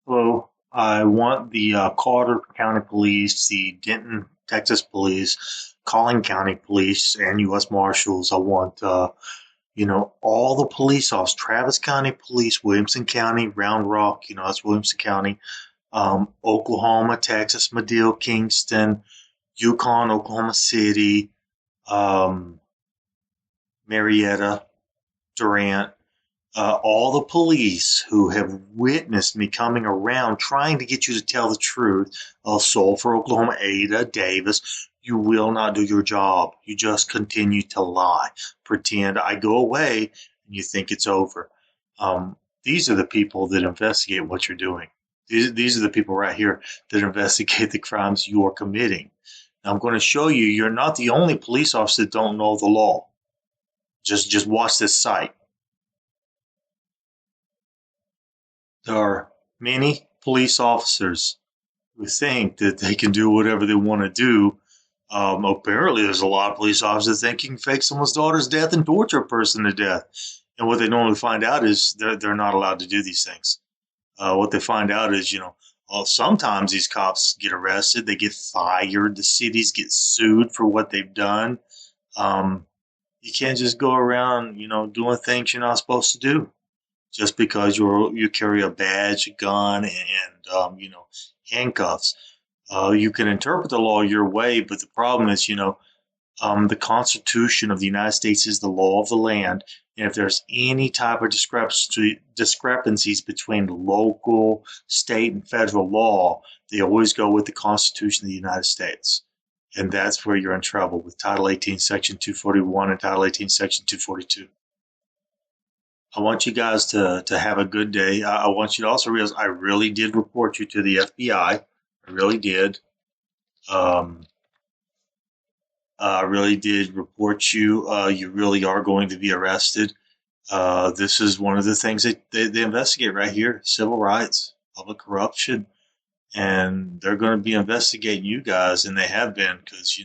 Hello. I want the Carter County Police, the Denton, Texas Police, Collin County Police, and U.S. Marshals. I want, all the police officers, Travis County Police, Williamson County, Round Rock, that's Williamson County, Oklahoma, Texas, Madill, Kingston, Yukon, Oklahoma City, um, Marietta, Durant, all the police who have witnessed me coming around trying to get you to tell the truth, Sulphur, Oklahoma, Ada, Davis, you will not do your job. You just continue to lie. Pretend I go away and you think it's over. These are the people that investigate what you're doing. These are the people right here that investigate the crimes you are committing. Now, I'm going to show you you're not the only police officer that don't know the law. Just watch this site. There are many police officers who think that they can do whatever they want to do. Apparently, there's a lot of police officers that think you can fake someone's daughter's death and torture a person to death. And what they normally find out is they're not allowed to do these things. What they find out is, sometimes these cops get arrested, they get fired, the cities get sued for what they've done. Um, you can't just go around, doing things you're not supposed to do just because you carry a badge, a gun, and handcuffs. You can interpret the law your way, but the problem is, the Constitution of the United States is the law of the land, and if there's any type of discrepancies between local, state, and federal law, they always go with the Constitution of the United States. And that's where you're in trouble with Title 18, Section 241 and Title 18, Section 242. I want you guys to have a good day. I want you to also realize I really did report you to the FBI. I really did. Um, I really did report you. You really are going to be arrested. This is one of the things that they investigate right here: civil rights, public corruption, and they're going to be investigating you guys, and they have been because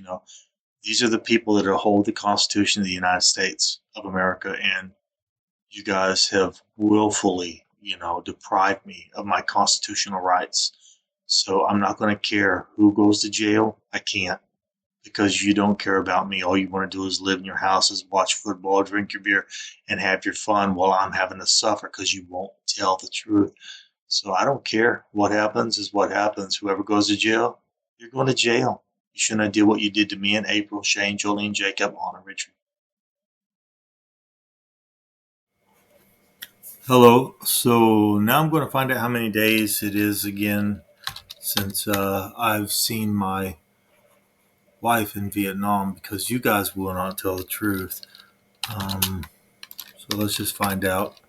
these are the people that hold the Constitution of the United States of America, and you guys have willfully, deprived me of my constitutional rights. So I'm not going to care who goes to jail. I can't because you don't care about me. All you want to do is live in your houses, watch football, drink your beer, and have your fun while I'm having to suffer because you won't tell the truth. So I don't care. What happens is what happens. Whoever goes to jail, you're going to jail. You shouldn't have did what you did to me and April, Shane, Jolene, Jacob, Anna, Richard. Hello. So now I'm going to find out how many days it is again since I've seen my wife in Vietnam because you guys will not tell the truth. Um, so let's just find out.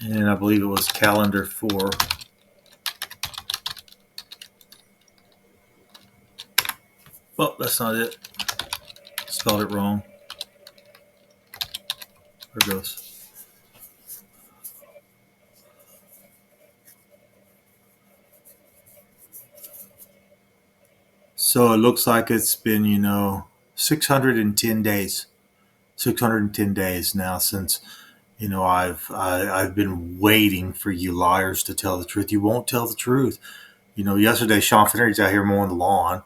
And I believe it was calendar 4. Oh, that's not it. Spelled it wrong. There it goes. So it looks like it's been, 610 days. 610 days now since I've been waiting for you liars to tell the truth. You won't tell the truth. Yesterday Shawn Finnerty's out here mowing the lawn.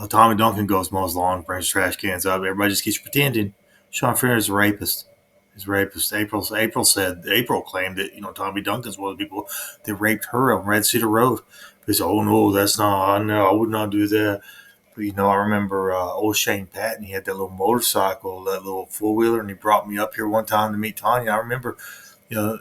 Tommy Duncan goes mows the lawn, brings trash cans up. Everybody just keeps pretending. Shawn Finnerty's a rapist. He's a rapist. April claimed that Tommy Duncan's one of the people that raped her on Red Cedar Road. He said, "Oh no, that's not. No, I would not do that." But I remember old Shane Patton. He had that little motorcycle, that little four wheeler, and he brought me up here one time to meet Tonya. I remember, you know,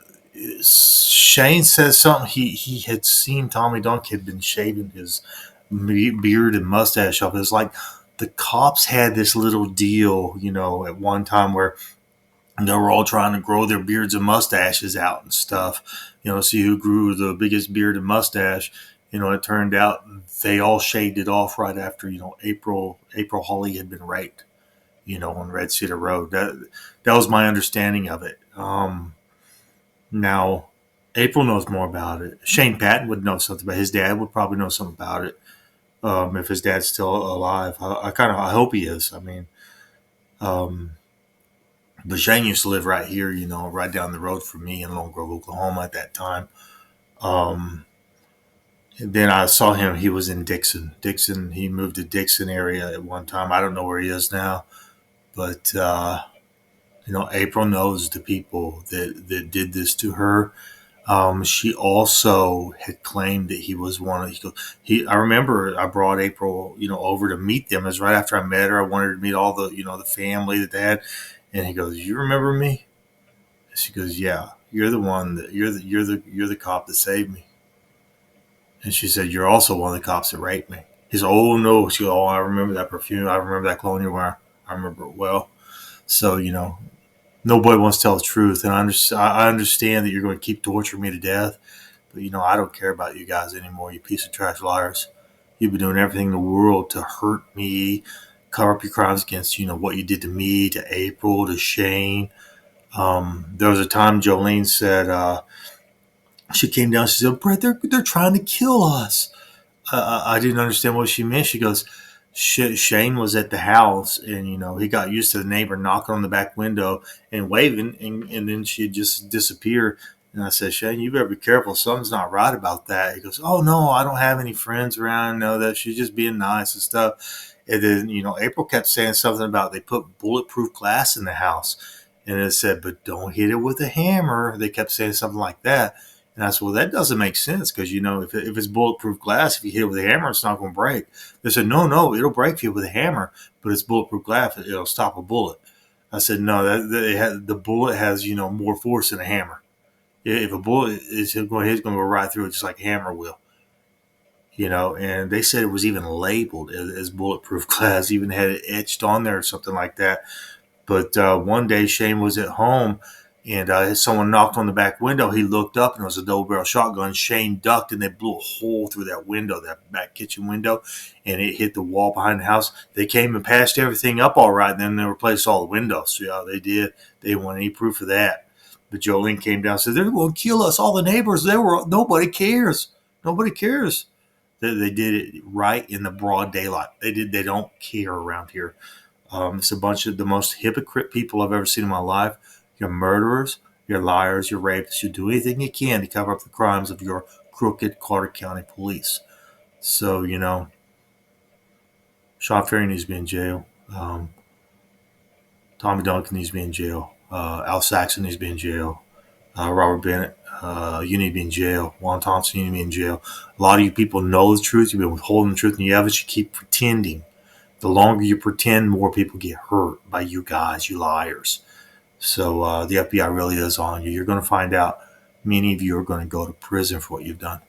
Shane says something. He had seen Tommy Dunk had been shaving his beard and mustache off. It was like the cops had this little deal, at one time where they were all trying to grow their beards and mustaches out and stuff, see who grew the biggest beard and mustache. It turned out they all shaved it off right after, April Holly had been raped, on Red Cedar Road. That was my understanding of it. Now, April knows more about it. Shane Patton would know something about it. His dad would probably know something about it. if his dad's still alive. I hope he is. I mean, um, but Shane used to live right here, right down the road from me in Lone Grove, Oklahoma at that time. Um, and then I saw him. He was in Dixon. Dixon. He moved to Dixon area at one time. I don't know where he is now, but April knows the people that did this to her. She also had claimed that he was one of he. I remember I brought April, over to meet them. It was right after I met her. I wanted to meet all the family that they had, and he goes, "You remember me?" And she goes, "Yeah, you're the one that you're the cop that saved me." And she said, "You're also one of the cops that raped me." He said, "Oh no." She goes, "Oh, I remember that perfume. I remember that cologne you wear. I remember it well." So nobody wants to tell the truth, and I understand that you're going to keep torturing me to death. But I don't care about you guys anymore, you piece of trash liars. You've been doing everything in the world to hurt me, cover up your crimes against, what you did to me, to April, to Shane. There was a time Jolene said, she came down, she said, "Brett, they're trying to kill us." I didn't understand what she meant. She goes, Shane was at the house, and he got used to the neighbor knocking on the back window and waving, and then she'd just disappear. And I said, "Shane, you better be careful. Something's not right about that." He goes, "Oh no, I don't have any friends around. No, that she's just being nice and stuff." And then April kept saying something about they put bulletproof glass in the house, and it said, "But don't hit it with a hammer." They kept saying something like that. And I said, "Well, that doesn't make sense because, if it's bulletproof glass, if you hit it with a hammer, it's not going to break." They said, "No, no, it'll break you with a hammer, but it's bulletproof glass. It'll stop a bullet." I said, "No, the bullet has, more force than a hammer. If a bullet is going, it's going to go right through it just like a hammer will." And they said it was even labeled as bulletproof glass, even had it etched on there or something like that. But one day Shane was at home, and someone knocked on the back window. He looked up, and it was a double barrel shotgun. Shane ducked, and they blew a hole through that window, that back kitchen window, and it hit the wall behind the house. They came and patched everything up all right, and then they replaced all the windows. Yeah, they did. They didn't want any proof of that. But Jolene came down and said, "They're going to kill us. All the neighbors, nobody cares. Nobody cares." They did it right in the broad daylight. They don't care around here. It's a bunch of the most hypocrite people I've ever seen in my life. You're murderers, you're liars, you're rapists. You do anything you can to cover up the crimes of your crooked Carter County police. So, Shawn Ferry needs to be in jail. Tommy Duncan needs to be in jail. Al Saxon needs to be in jail. Robert Bennett, you need to be in jail. Juan Thompson, you need to be in jail. A lot of you people know the truth. You've been withholding the truth, and you haven't. You keep pretending. The longer you pretend, more people get hurt by you guys, you liars. So the FBI really is on you. You're going to find out many of you are going to go to prison for what you've done.